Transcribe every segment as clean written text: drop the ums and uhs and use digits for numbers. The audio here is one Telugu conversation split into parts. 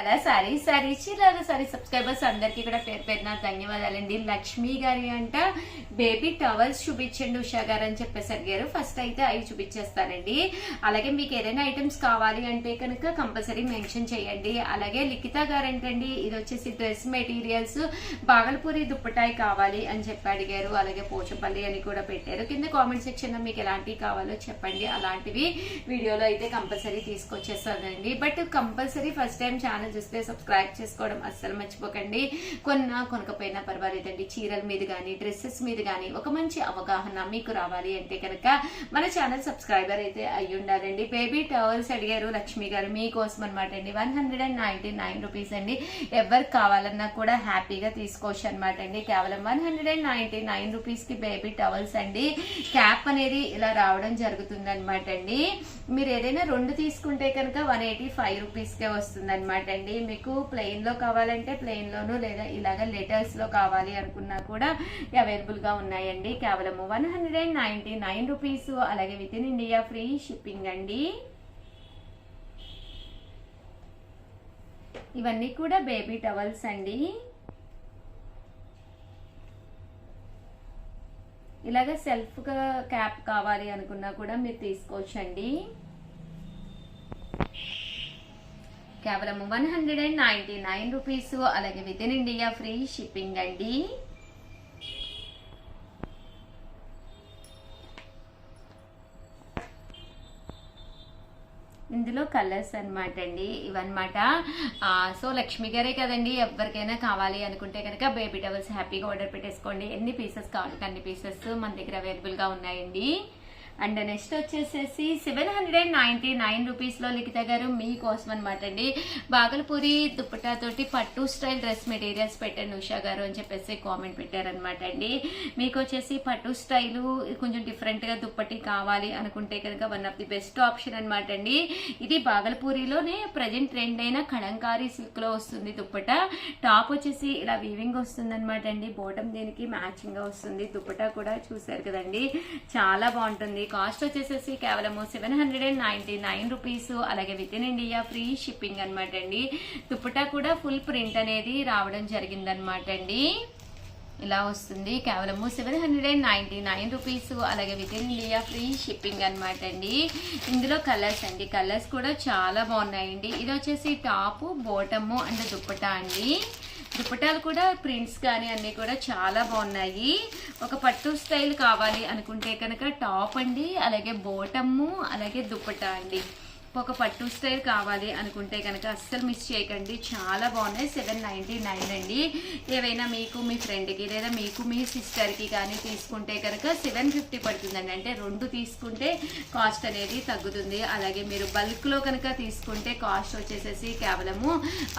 అలా సారీ చీరల సారీ సబ్స్క్రైబర్స్ అందరికీ కూడా పేరు పేరున ధన్యవాదాలండి. లక్ష్మి గారి అంట బేబీ టవల్స్ చూపించండి ఉషా గారు అని చెప్పేసి అడిగారు. ఫస్ట్ అయితే అవి చూపించేస్తానండి. అలాగే మీకు ఏదైనా ఐటమ్స్ కావాలి అంటే కనుక కంపల్సరీ మెన్షన్ చేయండి. అలాగే లిఖిత గారు ఏంటండి ఇది వచ్చేసి డ్రెస్ మెటీరియల్స్ బాగల్పూరి దుప్పటాయి కావాలి అని చెప్పి అడిగారు. అలాగే పోచపల్లి అని కూడా పెట్టారు. కింద కామెంట్ సెక్షన్ లో మీకు ఎలాంటివి కావాలో చెప్పండి. అలాంటివి వీడియోలో అయితే కంపల్సరీ తీసుకొచ్చేస్తానండి. But compulsory first time channel చూస్తే సబ్స్క్రైబ్ చేసుకోవడం అస్సలు మర్చిపోకండి. కొనకపోయినా పర్వాలేదండి. చీరల మీద కానీ డ్రెస్సెస్ మీద కానీ ఒక మంచి అవగాహన మీకు రావాలి అంటే కనుక మన ఛానల్ సబ్స్క్రైబర్ అయితే అయ్యి ఉండాలండి. బేబీ టవల్స్ అడిగారు లక్ష్మి గారు, మీకోసం అనమాట అండి. 199 రూపీస్ అండి. ఎవరికి కావాలన్నా కూడా హ్యాపీగా తీసుకోవచ్చు అనమాట అండి. కేవలం 199 రూపీస్ కి బేబీ టవల్స్ అండి. క్యాప్ అనేది ఇలా రావడం జరుగుతుంది అనమాట అండి. మీరు ఏదైనా 2 తీసుకుంటే కనుక 185 రూపీస్ కే వస్తుంది అనమాట అండి. మీకు ప్లెయిన్ లో కావాలంటే ప్లెయిన్ లోను, లేదా ఇలాగ లెటర్స్ లో కావాలి అనుకున్నా కూడా అవైలబుల్ గా ఉన్నాయండి. కేవలం 199 రూపీస్. అలాగే within India free shipping అండి. ఇవన్నీ కూడా బేబీ టవల్స్ అండి. ఇలాగ సెల్ఫ్ గా క్యాప్ కావాలి అనుకున్నా కూడా మీరు తీసుకోవచ్చండి. కేవలం 199 రూపీస్. అలాగే within India free shipping అండి. ఇందులో కలర్స్ అనమాట అండి ఇవన్నమాట. సో లక్ష్మి గారే కదండి, ఎవరికైనా కావాలి అనుకుంటే కనుక బేబీ టవల్స్ హ్యాపీగా ఆర్డర్ పెట్టేసుకోండి. ఎన్ని పీసెస్ కావాలంటే అన్ని పీసెస్ మన దగ్గర అవైలబుల్ గా ఉన్నాయండి. అండ్ నెక్స్ట్ వచ్చేసేసి 799 రూపీస్ లో లిఖిత గారు మీకోసం అనమాట అండి. బాగల్పూరి దుప్పటా తోటి పట్టు స్టైల్ డ్రెస్ మెటీరియల్స్ పెట్టండి ఉషా గారు అని చెప్పేసి కామెంట్ పెట్టారనమాట అండి. మీకు వచ్చేసి పట్టు స్టైల్ కొంచెం డిఫరెంట్ గా దుప్పటి కావాలి అనుకుంటే కనుక one of the best option అనమాట అండి. ఇది బాగల్పూరిలోనే ప్రజెంట్ ట్రెండ్ అయిన కలంకారీ సిల్క్ లో వస్తుంది దుప్పట. టాప్ వచ్చేసి ఇలా వీవింగ్ వస్తుంది అనమాట అండి. బాటమ్ దీనికి మ్యాచింగ్ గా వస్తుంది. దుప్పటా కూడా చూసారు కదండి, చాలా బాగుంటుంది. కాస్ట్ వచ్చేసేసి కేవలం 799 రూపీస్. అలాగే within India free shipping అనమాట అండి. దుప్పటా కూడా ఫుల్ ప్రింట్ అనేది రావడం జరిగిందనమాట అండి. ఇలా వస్తుంది. కేవలం 799 రూపీస్. అలాగే within India free shipping అనమాట అండి. ఇందులో కలర్స్ అండి, కలర్స్ కూడా చాలా బాగున్నాయండి. ఇది వచ్చేసి టాప్, బాటమ్ అండ్ దుప్పటా అండి. దుప్పటాలు కూడా ప్రింట్స్ కానీ అన్ని కూడా చాలా బాగున్నాయి. ఒక పట్టు స్టైల్ కావాలి అనుకుంటే కనుక టాప్ అండి, అలాగే బాటమ్, అలాగే దుప్పటా అండి. ఒక పట్టు స్టైల్ కావాలి అనుకుంటే కనుక అస్సలు మిస్ చేయకండి, చాలా బాగున్నాయి. 799 అండి. ఏవైనా మీకు మీ ఫ్రెండ్కి లేదా మీకు మీ సిస్టర్కి కానీ తీసుకుంటే కనుక 750 పడుతుందండి. అంటే 2 తీసుకుంటే కాస్ట్ అనేది తగ్గుతుంది. అలాగే మీరు బల్క్లో కనుక తీసుకుంటే కాస్ట్ వచ్చేసేసి కేవలము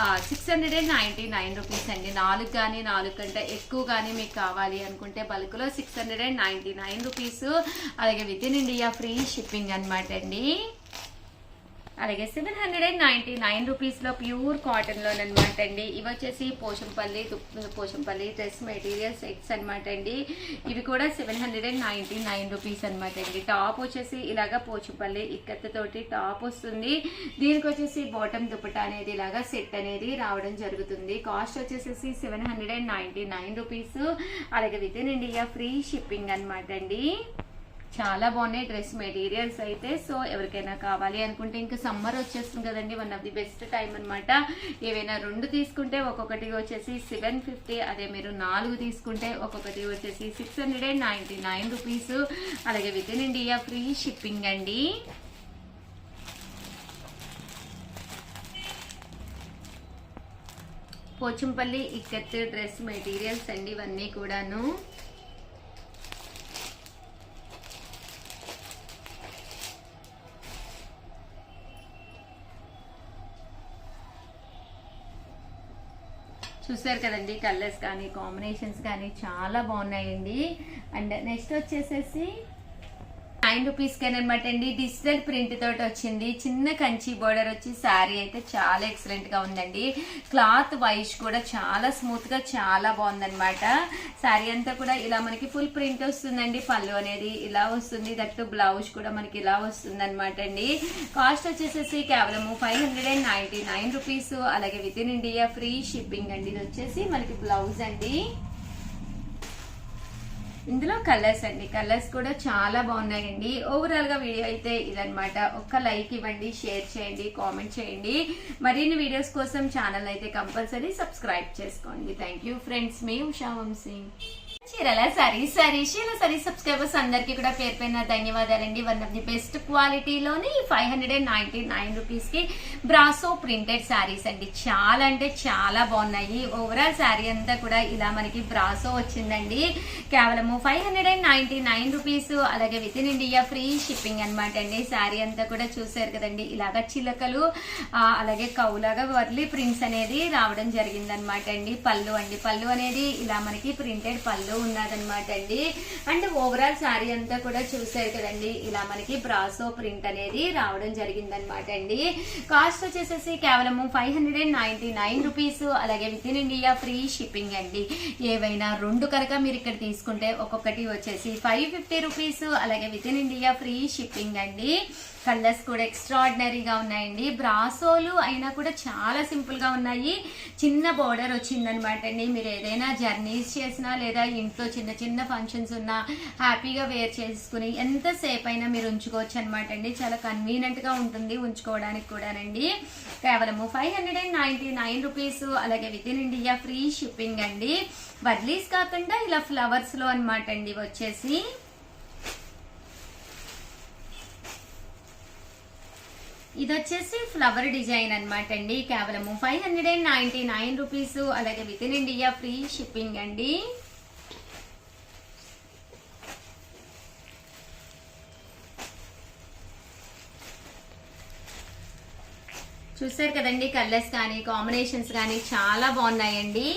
699 రూపీస్ అండి. 4 కానీ 4 కంటే ఎక్కువ కానీ మీకు కావాలి అనుకుంటే బల్క్లో 699 రూపీస్. అలాగే within India free shipping అనమాట అండి. అలాగే 799 రూపీస్ లో ప్యూర్ కాటన్ లోనమాట అండి. ఇవి వచ్చేసి పోచంపల్లి డ్రెస్ మెటీరియల్ సెట్స్ అనమాట అండి. ఇవి కూడా 799 రూపీస్ అనమాట అండి. టాప్ వచ్చేసి ఇలాగా పోచంపల్లి ఇక్కత్తతోటి టాప్ వస్తుంది. దీనికి వచ్చేసి బాటమ్ దుపట్టా అనేది ఇలాగా సెట్ అనేది రావడం జరుగుతుంది. కాస్ట్ వచ్చేసి 799 రూపీస్. అలాగే within India free shipping అనమాట అండి. చాలా బాగున్నాయి డ్రెస్ మెటీరియల్స్ అయితే. సో ఎవరికైనా కావాలి అనుకుంటే ఇంకా సమ్మర్ వచ్చేస్తుంది కదండి, one of the best time అనమాట. ఏవైనా 2 తీసుకుంటే ఒక్కొక్కటి వచ్చేసి 750. అదే మీరు 4 తీసుకుంటే ఒక్కొక్కటి వచ్చేసి 699 రూపీస్. అలాగే within India free shipping అండి. పోచంపల్లి ఇక్కత్ డ్రెస్ మెటీరియల్స్ అండి ఇవన్నీ కూడాను. చూసారు కదండి, కలర్స్ కానీ కాంబినేషన్స్ కానీ చాలా బాగున్నాయండి. అండ్ నెక్స్ట్ వచ్చేసేసి 199 రూపీస్ అనమాట అండి. డిజిటల్ ప్రింట్ తోటి వచ్చింది, చిన్న కంచి బోర్డర్ వచ్చి శారీ అయితే చాలా ఎక్సలెంట్ గా ఉందండి. క్లాత్ వైజ్ కూడా చాలా స్మూత్ గా చాలా బాగుందన్నమాట. శారీ అంతా కూడా ఇలా మనకి ఫుల్ ప్రింట్ వస్తుందండి. పళ్ళు అనేది ఇలా వస్తుంది, దట్టు బ్లౌజ్ కూడా మనకి ఇలా వస్తుంది అనమాట అండి. కాస్ట్ వచ్చేసేసి కేవలం 599 రూపీస్. అలాగే within India free shipping అండి. ఇది వచ్చేసి మనకి బ్లౌజ్ అండి. ఇందులో కలర్స్ అండి, కలర్స్ కూడా చాలా బాగున్నాయండి. ఓవరాల్ గా వీడియో అయితే ఇదనమాట. ఒక్క లైక్ ఇవ్వండి, షేర్ చేయండి, కామెంట్ చేయండి. మరిన్ని వీడియోస్ కోసం ఛానల్ అయితే కంపల్సరీ సబ్స్క్రైబ్ చేసుకోండి. థ్యాంక్ యూ ఫ్రెండ్స్, మీ ఉషా వంశీ. చీరల సారీ సబ్స్క్రైబర్స్ అందరికి కూడా పేరు పైన ధన్యవాదాలండి. వన్ ఆఫ్ ది బెస్ట్ క్వాలిటీలోని 599 రూపీస్ కి బ్రాసో ప్రింటెడ్ శారీస్ అండి. చాలా అంటే చాలా బాగున్నాయి. ఓవరాల్ శారీ అంతా కూడా ఇలా మనకి బ్రాసో వచ్చిందండి. కేవలం 599 రూపీస్. అలాగే within India free shipping అనమాట అండి. శారీ అంతా కూడా చూసారు కదండి, ఇలాగా చిలకలు అలాగే కౌలాగా వర్లీ ప్రింట్స్ అనేది రావడం జరిగింది అనమాట అండి. పళ్ళు అండి, పళ్ళు అనేది ఇలా మనకి ప్రింటెడ్ పళ్ళు ఉన్నదన్నమాట అండి. అండ్ ఓవరాల్ శారీ అంతా కూడా చూసారు కదండి, ఇలా మనకి బ్రాసో ప్రింట్ అనేది రావడం జరిగింది అనమాట అండి. కాస్ట్ వచ్చేసేసి కేవలం 599 రూపీస్. అలాగే within India free shipping అండి. ఏవైనా రెండు కనుక మీరు ఇక్కడ తీసుకుంటే ఒక్కొక్కటి వచ్చేసి 550 రూపీస్. అలాగే within India free shipping అండి. కలర్స్ కూడా ఎక్స్ట్రాడినరీగా ఉన్నాయండి. బ్రాసోలు అయినా కూడా చాలా సింపుల్ గా ఉన్నాయి. చిన్న బోర్డర్ వచ్చిందనమాట అండి. మీరు ఏదైనా జర్నీస్ చేసినా లేదా ఇంట్లో చిన్న చిన్న ఫంక్షన్స్ ఉన్నా హ్యాపీగా వేర్ చేసుకుని ఎంతసేపు అయినా మీరు ఉంచుకోవచ్చు అనమాట అండి. చాలా కన్వీనియంట్ గా ఉంటుంది ఉంచుకోవడానికి కూడానండి. కేవలం 599 రూపీస్. అలాగే within India free shipping అండి. బర్లీస్ కాకుండా ఇలా ఫ్లవర్స్ లో అనమాట అండి వచ్చేసి. ఇది వచ్చేసి ఫ్లవర్ డిజైన్ అనమాట అండి. కేవలం 599 రూపీస్. అలాగే within India free shipping అండి. చూసారు కదండి, కలర్స్ కానీ కాంబినేషన్స్ కానీ చాలా బాగున్నాయండి.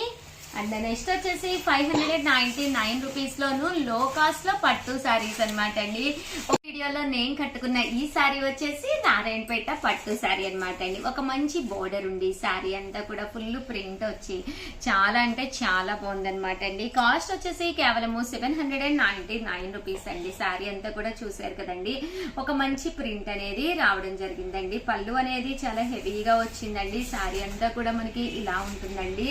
అండ్ నెక్స్ట్ వచ్చేసి 599 రూపీస్ లోను లో కాస్ట్ లో పట్టు శారీస్ అనమాట అండి. ఒక వీడియోలో నేను కట్టుకున్న ఈ శారీ వచ్చేసి నారాయణపేట పట్టు శారీ అనమాట అండి. ఒక మంచి బోర్డర్ ఉండి శారీ అంతా కూడా ఫుల్ ప్రింట్ వచ్చి చాలా అంటే చాలా బాగుందనమాట అండి. కాస్ట్ వచ్చేసి కేవలం 799 రూపీస్ అండి. శారీ అంతా కూడా చూసారు కదండి, ఒక మంచి ప్రింట్ అనేది రావడం జరిగిందండి. పళ్ళు అనేది చాలా హెవీగా వచ్చిందండి. శారీ అంతా కూడా మనకి ఇలా ఉంటుందండి.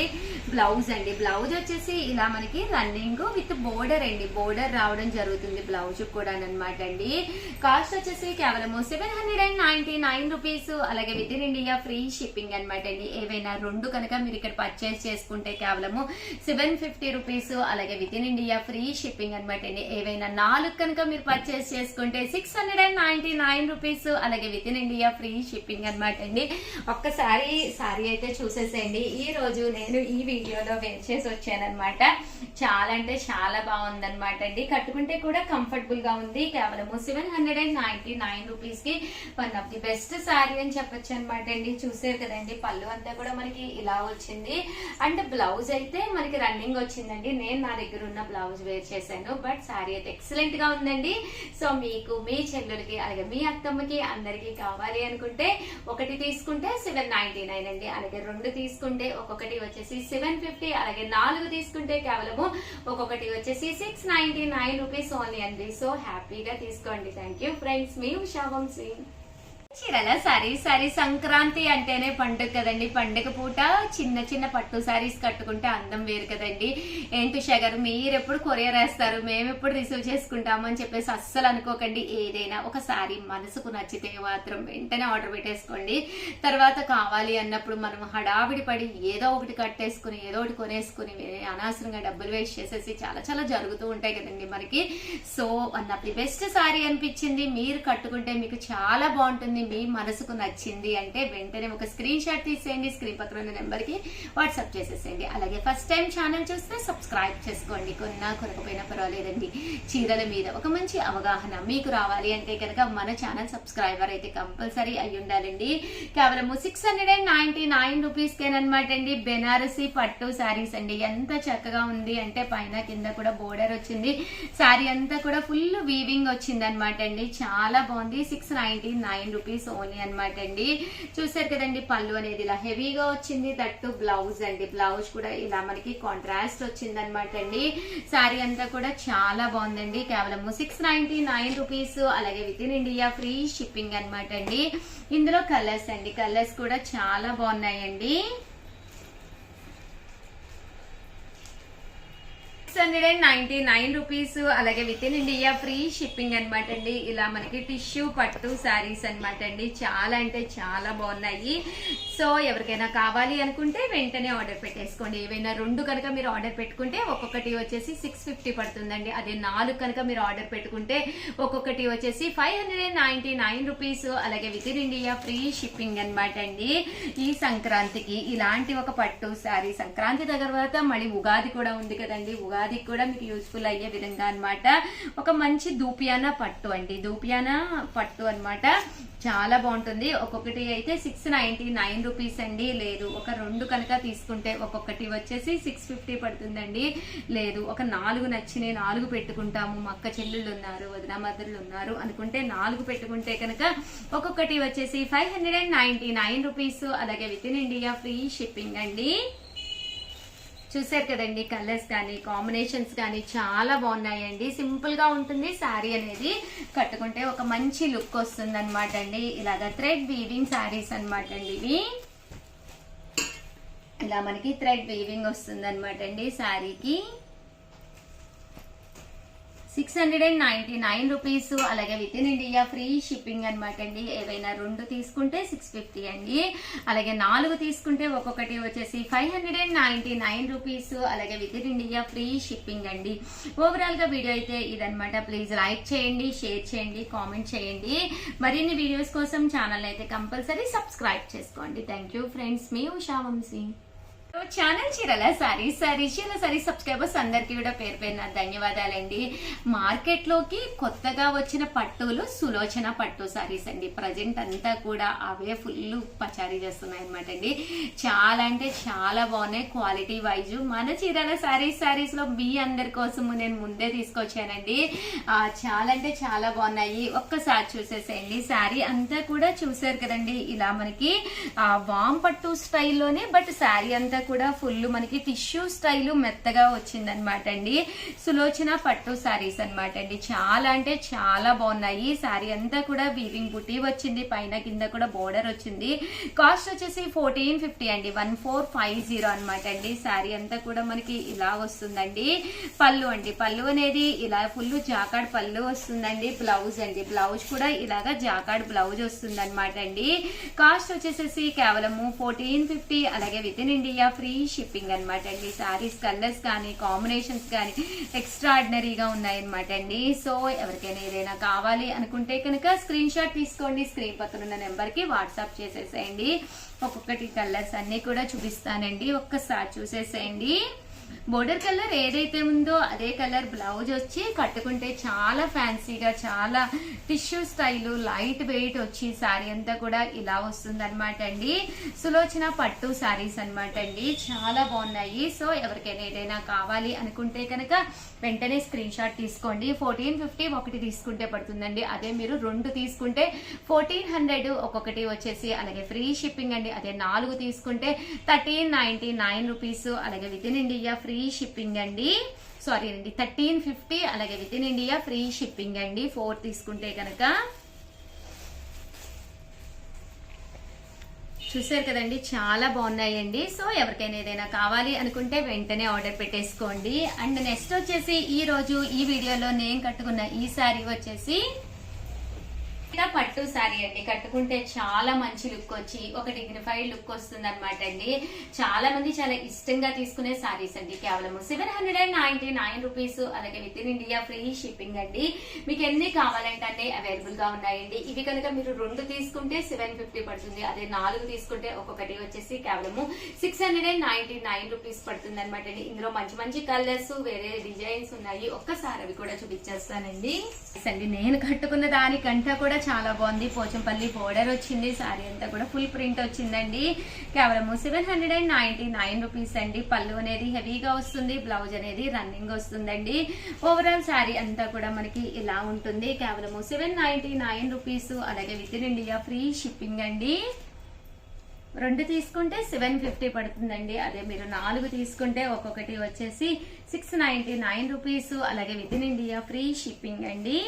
బ్లౌజ్ అండి, బ్లౌజ్ వచ్చేసి ఇలా మనకి రన్నింగ్ విత్ బోర్డర్ అండి, బోర్డర్ రావడం జరుగుతుంది బ్లౌజ్ కూడా అనమాట అండి. కాస్ట్ వచ్చేసి కేవలం 799 రూపీస్. అలాగే within India free shipping అనమాట అండి. ఏవైనా రెండు కనుక మీరు ఇక్కడ పర్చేస్ చేసుకుంటే కేవలము 750 రూపీస్. అలాగే within India free shipping అనమాట అండి. ఏవైనా 4 కనుక మీరు పర్చేస్ చేసుకుంటే 699 రూపీస్. అలాగే within India free shipping అనమాట అండి. ఒక్కసారి సారీ అయితే చూసేసేయండి. ఈ రోజు నేను ఈ వీడియోలో వేర్ చేసి వచ్చానమాట. చాలా అంటే చాలా బాగుందన్నమాట అండి. కట్టుకుంటే కూడా కంఫర్టబుల్ గా ఉంది. కేవలం 799 రూపీస్ కి one of the best sari అని చెప్పొచ్చు అనమాట అండి. చూసారు కదండి, పళ్ళు అంతా కూడా మనకి ఇలా వచ్చింది. అండ్ బ్లౌజ్ అయితే మనకి రన్నింగ్ వచ్చిందండి. నేను నా దగ్గర ఉన్న బ్లౌజ్ వేర్ చేశాను, బట్ శారీ అయితే ఎక్సలెంట్ గా ఉందండి. సో మీకు, మీ చెల్లెలకి, అలాగే మీ అత్తమ్మకి అందరికి కావాలి అనుకుంటే ఒకటి తీసుకుంటే 799 అండి. అలాగే రెండు తీసుకుంటే ఒక్కొక్కటి వచ్చేసి 750. అలాగే 4 తీసుకుంటే కేవలము ఒక్కొక్కటి వచ్చేసి 699 రూపీస్ ఓన్లీ అండి. సో హ్యాపీగా తీసుకోండి. థ్యాంక్ యూ ఫ్రెండ్స్, మీ ఉషా వంశీ. చీరల సారీ సంక్రాంతి అంటేనే పండుగ కదండి. పండుగ పూట చిన్న చిన్న పట్టు సారీస్ కట్టుకుంటే అందం వేరు కదండి. ఏంటి ఉషా గారు, మీరు ఎప్పుడు కొరియర్ వేస్తారు, మేము ఎప్పుడు రిసీవ్ చేసుకుంటాము అని చెప్పేసి అస్సలు అనుకోకండి. ఏదైనా ఒక సారీ మనసుకు నచ్చితే మాత్రం వెంటనే ఆర్డర్ పెట్టేసుకోండి. తర్వాత కావాలి అన్నప్పుడు మనం హడావిడి పడి ఏదో ఒకటి కట్టేసుకుని ఏదో ఒకటి కొనేసుకుని అనవసరంగా డబ్బులు వేస్ట్ చేసేసి చాలా చాలా జరుగుతూ ఉంటాయి కదండి మనకి. So one of the best sorry అనిపించింది. మీరు కట్టుకుంటే మీకు చాలా బాగుంటుంది. మీ మనసుకు నచ్చింది అంటే వెంటనే ఒక స్క్రీన్ షాట్ తీసేయండి, స్క్రీన్ పక్కన ఉన్న నెంబర్ కి వాట్సాప్ చేసేసేయండి. అలాగే ఫస్ట్ టైం ఛానల్ చూస్తే సబ్స్క్రైబ్ చేసుకోండి. కొన్నా కొనకపోయినా పర్వాలేదండి, చీరల మీద ఒక మంచి అవగాహన మీకు రావాలి అంటే కనుక మన ఛానల్ సబ్స్క్రైబర్ అయితే కంపల్సరీ అయి ఉండాలండి. కేవలం 699 రూపీస్కేనమాట అండి. బెనారసీ పట్టు శారీస్ అండి. ఎంత చక్కగా ఉంది అంటే పైన కింద కూడా బోర్డర్ వచ్చింది, శారీ అంతా కూడా ఫుల్ వీవింగ్ వచ్చింది అనమాట అండి. చాలా బాగుంది. 699 రూపీస్ ఓన్లీ అనమాట అండి. చూసారు కదండి, పళ్ళు అనేది ఇలా హెవీగా వచ్చింది. తట్టు బ్లౌజ్ అండి, బ్లౌజ్ కూడా ఇలా మనకి కాంట్రాస్ట్ వచ్చింది అనమాట అండి. శారీ అంతా కూడా చాలా బాగుందండి. కేవలం 699 రూపీస్. అలాగే within India free shipping అనమాట అండి. ఇందులో కలర్స్ అండి, కలర్స్ కూడా చాలా బాగున్నాయండి. 699 రూపీస్. అలాగే within India free shipping అనమాట అండి. ఇలా మనకి టిష్యూ పట్టు శారీస్ అనమాట అండి. చాలా అంటే చాలా బాగున్నాయి. సో ఎవరికైనా కావాలి అనుకుంటే వెంటనే ఆర్డర్ పెట్టేసుకోండి. ఏవైనా 2 కనుక మీరు ఆర్డర్ పెట్టుకుంటే ఒక్కొక్కటి వచ్చేసి 650 పడుతుందండి. అదే 4 కనుక మీరు ఆర్డర్ పెట్టుకుంటే ఒక్కొక్కటి వచ్చేసి 599 రూపీస్. అలాగే within India free shipping అనమాట అండి. ఈ సంక్రాంతికి ఇలాంటి ఒక పట్టు శారీ, సంక్రాంతి తర్వాత మళ్ళీ ఉగాది కూడా ఉంది కదండి, ఉగాది కూడా మీకు యూస్ఫుల్ అయ్యే విధంగా అన్నమాట. ఒక మంచి దూపియానా పట్టు అండి, దూపియానా పట్టు అన్నమాట. చాలా బాగుంటుంది. ఒక్కొక్కటి అయితే 699 రూపీస్ అండి. లేదు ఒక 2 కనుక తీసుకుంటే ఒక్కొక్కటి వచ్చేసి 650 పడుతుందండి. లేదు ఒక 4 నచ్చినాయి, 4 పెట్టుకుంటాము, మక్క చెల్లుళ్ళు ఉన్నారు, వదిన మదర్లు ఉన్నారు అనుకుంటే 4 పెట్టుకుంటే కనుక ఒక్కొక్కటి వచ్చేసి 599 రూపీస్. అలాగే within India free shipping అండి. చూసారు కదండి, కలర్స్ కానీ కాంబినేషన్స్ కానీ చాలా బాగున్నాయండి. సింపుల్ గా ఉంటుంది శారీ అనేది, కట్టుకుంటే ఒక మంచి లుక్ వస్తుంది అనమాట అండి. ఇలాగా థ్రెడ్ వీవింగ్ శారీస్ అనమాట అండి. ఇవి ఇలా మనకి థ్రెడ్ వీవింగ్ వస్తుంది అనమాట అండి శారీకి. 699 రూపీస్. అలాగే within India free shipping అనమాట అండి. ఏవైనా 2 తీసుకుంటే 650 అండి. అలాగే 4 తీసుకుంటే ఒక్కొక్కటి వచ్చేసి 599 రూపీస్. అలాగే within India free shipping అండి. ఓవరాల్ గా వీడియో అయితే ఇదనమాట. ప్లీజ్ లైక్ చేయండి, షేర్ చేయండి, కామెంట్ చేయండి. మరిన్ని వీడియోస్ కోసం ఛానల్ అయితే కంపల్సరీ సబ్స్క్రైబ్ చేసుకోండి. థ్యాంక్ యూ ఫ్రెండ్స్, మీ ఉషా వంశీ. ఛానల్ చీరల సారీ సబ్స్క్రైబర్స్ అందరికీ కూడా పేరు పేరున ధన్యవాదాలండి. మార్కెట్ లోకి కొత్తగా వచ్చిన పట్టులు సులోచన పట్టు సారీస్ అండి. ప్రజెంట్ అంతా కూడా అవే ఫుల్ పచారీ చేస్తున్నాయి అనమాట అండి. చాలా అంటే చాలా బాగున్నాయి క్వాలిటీ వైజ్. మన చీరల సారీస్ లో మీ అందరి కోసం నేను ముందే తీసుకొచ్చానండి. చాలా అంటే చాలా బాగున్నాయి. ఒక్కసారి చూసేసేయండి. శారీ అంతా కూడా చూసారు కదండి, ఇలా మనకి వామ్ పట్టు స్టైల్లోనే, బట్ శారీ అంతా కూడా ఫుల్ మనకి టిష్యూ స్టైల్ మెత్తగా వచ్చిందనమాట అండి. సులోచన పట్టు శారీస్ అనమాట అండి. చాలా అంటే చాలా బాగున్నాయి. శారీ అంతా కూడా వీవింగ్ బుటీ వచ్చింది, పైన కింద కూడా బోర్డర్ వచ్చింది. కాస్ట్ వచ్చేసి 1450 అండి, 1450 అనమాట అండి. శారీ అంతా కూడా మనకి ఇలా వస్తుందండి. పళ్ళు అండి, పళ్ళు అనేది ఇలా ఫుల్ జాకాడ్ పళ్ళు వస్తుందండి. బ్లౌజ్ అండి, బ్లౌజ్ కూడా ఇలాగా జాకాడ్ బ్లౌజ్ వస్తుంది అనమాట అండి. కాస్ట్ వచ్చేసేసి కేవలము 1450. అలాగే within India free shipping అనమాట అండి. సారీస్ కలర్స్ కానీ కాంబినేషన్స్ కానీ ఎక్స్ట్రాడినరీగా ఉన్నాయన్నమాట అండి. సో ఎవరికైనా ఏదైనా కావాలి అనుకుంటే కనుక స్క్రీన్ షాట్ తీసుకోండి, స్క్రీన్ పక్కన ఉన్న నెంబర్ కి వాట్సాప్ చేసేసేయండి. ఒక్కొక్కటి కలర్స్ అన్ని కూడా చూపిస్తానండి, ఒక్కసారి చూసేసేయండి. బోర్డర్ కలర్ ఏదైతే ఉందో అదే కలర్ బ్లౌజ్ వచ్చి కట్టుకుంటే చాలా ఫ్యాన్సీగా, చాలా టిష్యూ స్టైల్, లైట్ వెయిట్ వచ్చి శారీ అంతా కూడా ఇలా వస్తుంది అనమాట అండి. సులోచన పట్టు శారీస్ అనమాట అండి. చాలా బాగున్నాయి. సో ఎవరికైనా ఏదైనా కావాలి అనుకుంటే కనుక వెంటనే స్క్రీన్ షాట్ తీసుకోండి. 1450 ఒకటి తీసుకుంటే పడుతుందండి. అదే మీరు 2 తీసుకుంటే 1400 ఒక్కొక్కటి వచ్చేసి. అలాగే ఫ్రీ షిప్పింగ్ అండి. అదే 4 తీసుకుంటే 1399 రూపీస్. అలాగే within India free shipping అండి. సారీ అండి, 1350. అలాగే within India free shipping అండి 4 తీసుకుంటే కనుక. చూసారు కదండి, చాలా బాగున్నాయండి. సో ఎవరికైనా ఏదైనా కావాలి అనుకుంటే వెంటనే ఆర్డర్ పెట్టేసుకోండి. అండ్ నెక్స్ట్ వచ్చేసి ఈ రోజు ఈ వీడియోలో నేను కట్టుకున్న ఈ శారీ వచ్చేసి ఇలా పట్టు శారీ అండి, కట్టుకుంటే చాలా మంచి లుక్ వచ్చి ఒక డిగ్నిఫైడ్ లుక్ వస్తుంది అనమాట అండి. చాలా మంది చాలా ఇష్టంగా తీసుకునే శారీస్ అండి. కేవలం 799 రూపీస్, అలాగే within India free shipping అండి. మీకు ఎన్ని కావాలంటే అవైలబుల్ గా ఉన్నాయండి. ఇవి కనుక మీరు 2 తీసుకుంటే 750 పడుతుంది, అదే 4 తీసుకుంటే ఒక్కొక్కటి వచ్చేసి కేవలము 699 రూపీస్ పడుతుంది అనమాట అండి. ఇందులో మంచి మంచి కలర్స్, వేరే డిజైన్స్ ఉన్నాయి. ఒక్కసారి అవి కూడా చూపించేస్తానండి. నేను కట్టుకున్న దానికంటే కూడా చాలా బాగుంది. పోచంపల్లి బోర్డర్ వచ్చింది, సారీ అంతా కూడా ఫుల్ ప్రింట్ వచ్చిందండి. కేవలం 799 రూపీస్ అండి. పళ్ళు అనేది హెవీగా వస్తుంది, బ్లౌజ్ అనేది రన్నింగ్ వస్తుందండి. ఓవరాల్ సారీ అంతా కూడా మనకి ఇలా ఉంటుంది. కేవలం 799 రూపీస్, అలాగే within India free shipping అండి. 2 తీసుకుంటే 750 పడుతుందండి, అదే మీరు 4 తీసుకుంటే ఒక్కొక్కటి వచ్చేసి 699 రూపీస్, అలాగే within India free shipping అండి.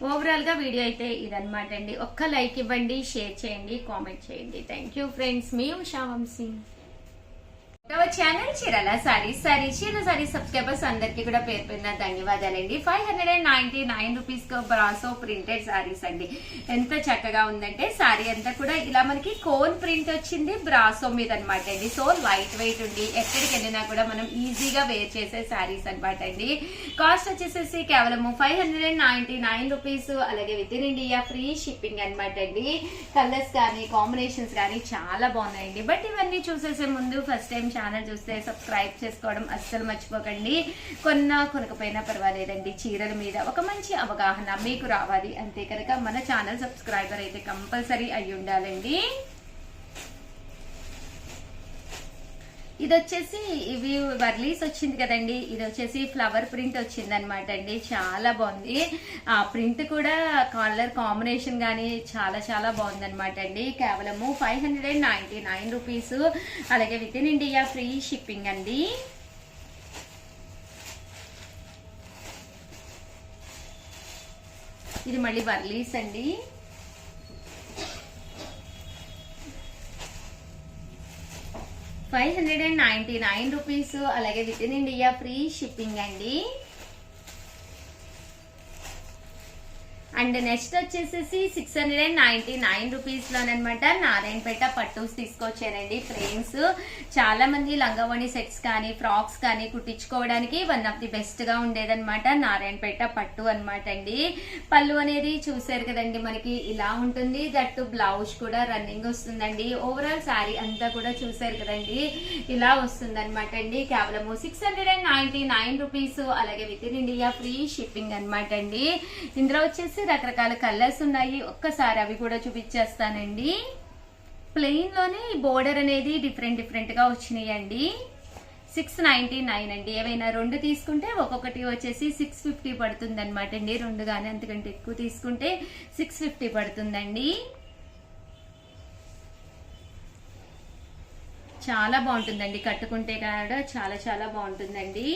ఓవరాల్ గా వీడియో అయితే ఇదన్నమాట అండి. ఒక్క లైక్ ఇవ్వండి, షేర్ చేయండి, కామెంట్ చేయండి. థ్యాంక్ యూ ఫ్రెండ్స్, మీ ఉషా వంశీ. ఛానల్ చీరల సారీ సబ్స్క్రైబర్స్ అందరికి కూడా పేరు పేరున ధన్యవాదాలండి. 599 రూపీస్ కు బ్రాసో ప్రింటెడ్ సారీస్ అండి. ఎంత చక్కగా ఉందంటే సారీ అంతా కూడా ఇలా మనకి కోన్ ప్రింట్ వచ్చింది బ్రాసో మీద అనమాట అండి. సో లైట్ వెయిట్ ఉండి ఎక్కడికి వెళ్ళినా కూడా మనం ఈజీగా వేర్ చేసే సారీస్ అనమాట అండి. కాస్ట్ వచ్చేసేసి కేవలం 599 రూపీస్, అలాగే within India free shipping అనమాట అండి. కలర్స్ కానీ కాంబినేషన్స్ కానీ చాలా బాగున్నాయండి. బట్ ఇవన్నీ చూసేసే ముందు ఫస్ట్ టైం ఛానల్ చూస్తే సబ్స్క్రైబ్ చేసుకోవడం అస్సలు మర్చిపోకండి. కొనకపోయినా పర్వాలేదండి, చీరల మీద ఒక మంచి అవగాహన మీకు రావాలి అంతే కనుక మన ఛానల్ సబ్స్క్రైబర్ అయితే కంపల్సరీ అయి ఉండాలండి. ఇది వచ్చేసి ఇవి వర్లీస్ వచ్చింది కదండి, ఇది వచ్చేసి ఫ్లవర్ ప్రింట్ వచ్చింది అనమాట అండి. చాలా బాగుంది. ఆ ప్రింట్ కూడా కలర్ కాంబినేషన్ గానీ చాలా చాలా బాగుంది అనమాట అండి. కేవలము 599 రూపీస్, అలాగే within India free shipping అండి. ఇది మళ్ళీ వర్లీస్ అండి. $599 రూపీస్, అలాగే within India free shipping అండి. అండ్ నెక్స్ట్ వచ్చేసేసి 699 రూపీస్ లోనమాట నారాయణపేట పట్టూస్ తీసుకొచ్చానండి. ఫ్రేమ్స్ చాలా మంది లంగావణి సెట్స్ కానీ ఫ్రాక్స్ కానీ కుట్టించుకోవడానికి వన్ ఆఫ్ ది బెస్ట్ గా ఉండేదన్నమాట నారాయణపేట పట్టు అనమాట అండి. పళ్ళు అనేది చూసారు కదండి, మనకి ఇలా ఉంటుంది. దట్టు బ్లౌజ్ కూడా రన్నింగ్ వస్తుందండి. ఓవరాల్ శారీ అంతా కూడా చూసారు కదండి, ఇలా వస్తుంది అనమాట అండి. కేవలం 699 రూపీస్, అలాగే within India free shipping అనమాట అండి. ఇందులో వచ్చేసి రకరకాల కలర్స్ ఉన్నాయి. ఒక్కసారి అవి కూడా చూపించేస్తానండి. ప్లెయిన్ లోనే బోర్డర్ అనేది డిఫరెంట్ గా వచ్చినాయండి. 699 అండి. ఏవైనా 2 తీసుకుంటే ఒక్కొక్కటి వచ్చేసి 650 పడుతుంది అనమాట అండి. 2 గానీ అంతకంటే ఎక్కువ తీసుకుంటే 650 పడుతుందండి. చాలా బాగుంటుందండి, కట్టుకుంటే కూడా చాలా చాలా బాగుంటుందండి.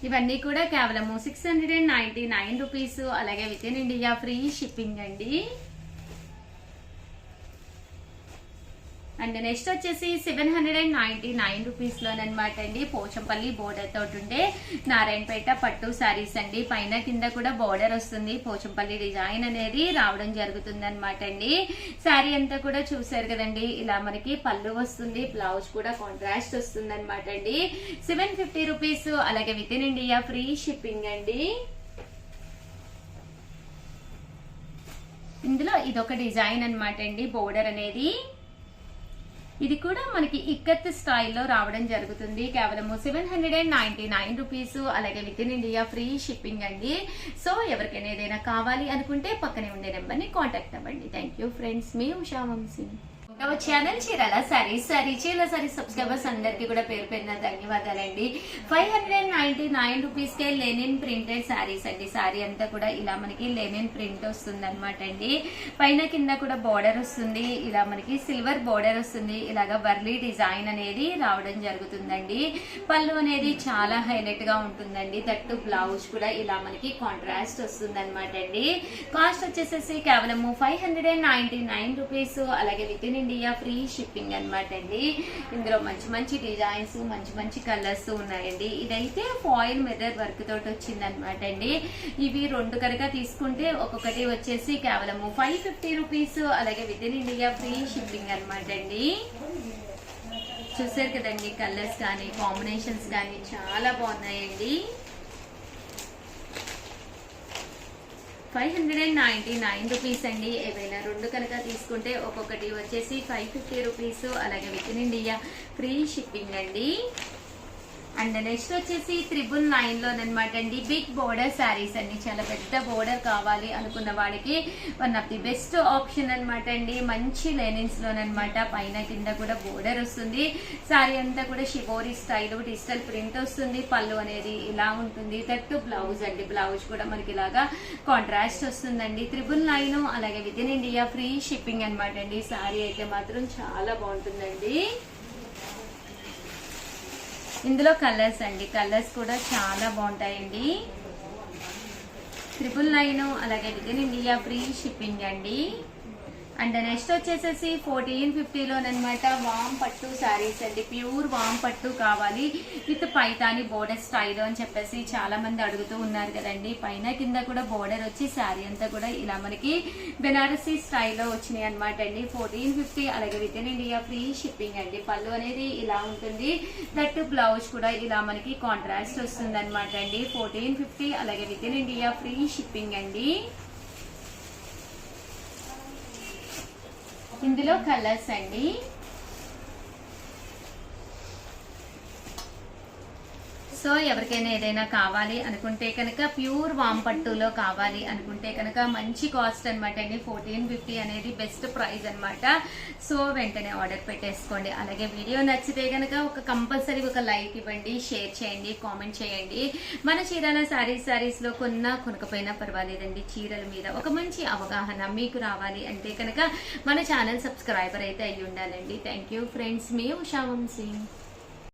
ఇవన్నీ కూడా కేవలం 699 రూపీస్, అలాగే within India free shipping అండి. అండ్ నెక్స్ట్ వచ్చేసి 799 రూపీస్ లోనమాట అండి. పోచంపల్లి బోర్డర్ తోటి ఉండే నారాయణపేట పట్టు శారీస్ అండి. పైన కింద కూడా బోర్డర్ వస్తుంది, పోచంపల్లి డిజైన్ అనేది రావడం జరుగుతుంది అనమాట అండి. శారీ అంతా కూడా చూసారు కదండి, ఇలా మనకి పళ్ళు వస్తుంది, బ్లౌజ్ కూడా కాంట్రాస్ట్ వస్తుంది అనమాట అండి. 750 రూపీస్, అలాగే within India free shipping అండి. ఇందులో ఇదొక డిజైన్ అనమాట అండి, బోర్డర్ అనేది. ఇది కూడా మనకి ఇక్కత్ స్టైల్లో రావడం జరుగుతుంది. కేవలం 799 రూపీస్, అలాగే within India free shipping అండి. సో ఎవరికైనా ఏదైనా కావాలి అనుకుంటే పక్కనే ఉండే నెంబర్ ని కాంటాక్ట్ అవ్వండి. థ్యాంక్ యూ ఫ్రెండ్స్, మీ ఉషా వంశీ. ఛానల్ చీరల చీరల సారీ సబ్స్క్రైబర్స్ అందరికి కూడా పేరు పేరున ధన్యవాదాలండి. 599 రూపీస్ కే లెనిన్ ప్రింటెడ్ శారీస్ అండి. శారీ అంతా కూడా ఇలా మనకి లెనిన్ ప్రింట్ వస్తుంది అనమాట అండి. పైన కింద కూడా బోర్డర్ వస్తుంది, ఇలా మనకి సిల్వర్ బోర్డర్ వస్తుంది. ఇలాగా వర్లీ డిజైన్ అనేది రావడం జరుగుతుందండి. పళ్ళు అనేది చాలా హైలైట్ గా ఉంటుందండి. దట్టు బ్లౌజ్ కూడా ఇలా మనకి కాంట్రాస్ట్ వస్తుంది అనమాట అండి. కాస్ట్ వచ్చేసేసి కేవలం 599 రూపీస్, అలాగే within India India free shipping అనమాట అండి. ఇందులో మంచి మంచి డిజైన్స్, మంచి మంచి కలర్స్ ఉన్నాయండి. ఇదైతే ఫాయిల్ మిర్రర్ వర్క్ తోటి వచ్చింది అనమాట అండి. ఇవి 2 కనుక తీసుకుంటే ఒక్కొక్కటి వచ్చేసి కేవలం 550 రూపీస్. అలాగే within India free shipping అనమాట అండి. చూసారు కదండి, కలర్స్ కానీ కాంబినేషన్స్ కానీ చాలా బాగున్నాయండి. 599 రూపీస్ అండి. ఏవైనా 2 కనుక తీసుకుంటే ఒక్కొక్కటి వచ్చేసి 550 రూపీస్. అలాగే within India free shipping అండి. అండ్ నెక్స్ట్ వచ్చేసి 999 లోనమాట అండి. బిగ్ బోర్డర్ శారీస్ అండి. చాలా పెద్ద బోర్డర్ కావాలి అనుకున్న వాడికి one of the best option అనమాట అండి. మంచి లెనిన్స్ లోనమాట. పైన కింద కూడా బోర్డర్ వస్తుంది. శారీ అంతా కూడా షిబోరి స్టైల్ డిజిటల్ ప్రింట్ వస్తుంది. పళ్ళు అనేది ఇలా ఉంటుంది. దట్టు బ్లౌజ్ అండి. బ్లౌజ్ కూడా మనకి ఇలాగా కాంట్రాస్ట్ వస్తుందండి. 999. అలాగే within India free shipping అనమాట అండి. శారీ అయితే మాత్రం చాలా బాగుంటుందండి. ఇందులో కలర్స్ అండి, కలర్స్ కూడా చాలా బాగుంటాయండి. 999. అలాగే within India free shipping అండి. అండ్ నెక్స్ట్ వచ్చేసేసి 1450 లోనమాట వామ్ పట్టు శారీస్ అండి. ప్యూర్ వామ్ పట్టు కావాలి విత్ పైతాని బోర్డర్ స్టైల్ అని చెప్పేసి చాలా మంది అడుగుతూ ఉన్నారు కదండి. పైన కింద కూడా బోర్డర్ వచ్చి శారీ అంతా కూడా ఇలా మనకి బెనారసీ స్టైల్లో వచ్చినాయి అనమాట అండి. 1450. అలాగే within India free shipping అండి. పళ్ళు అనేది ఇలా ఉంటుంది. దట్ బ్లౌజ్ కూడా ఇలా మనకి కాంట్రాస్ట్ వస్తుంది అనమాట అండి. 1450. అలాగే within India free shipping అండి. ఇందులో కలర్స్ అండి. సో ఎవరికైనా ఏదైనా కావాలి అనుకుంటే కనుక ప్యూర్ వామ్ పట్టులో కావాలి అనుకుంటే కనుక మంచి కాస్ట్ అనమాట అండి. 1450 అనేది బెస్ట్ ప్రైస్ అనమాట. సో వెంటనే ఆర్డర్ పెట్టేసుకోండి. అలాగే వీడియో నచ్చితే కనుక కంపల్సరీ ఒక లైక్ ఇవ్వండి, షేర్ చేయండి, కామెంట్ చేయండి. మన చీరాల శారీస్ లో కొనకపోయినా పర్వాలేదండి. చీరల మీద ఒక మంచి అవగాహన మీకు రావాలి అంటే కనుక మన ఛానల్ సబ్స్క్రైబర్ అయితే అయ్యి ఉండాలండి. Thank you friends. మీ ఉషా వంశీ.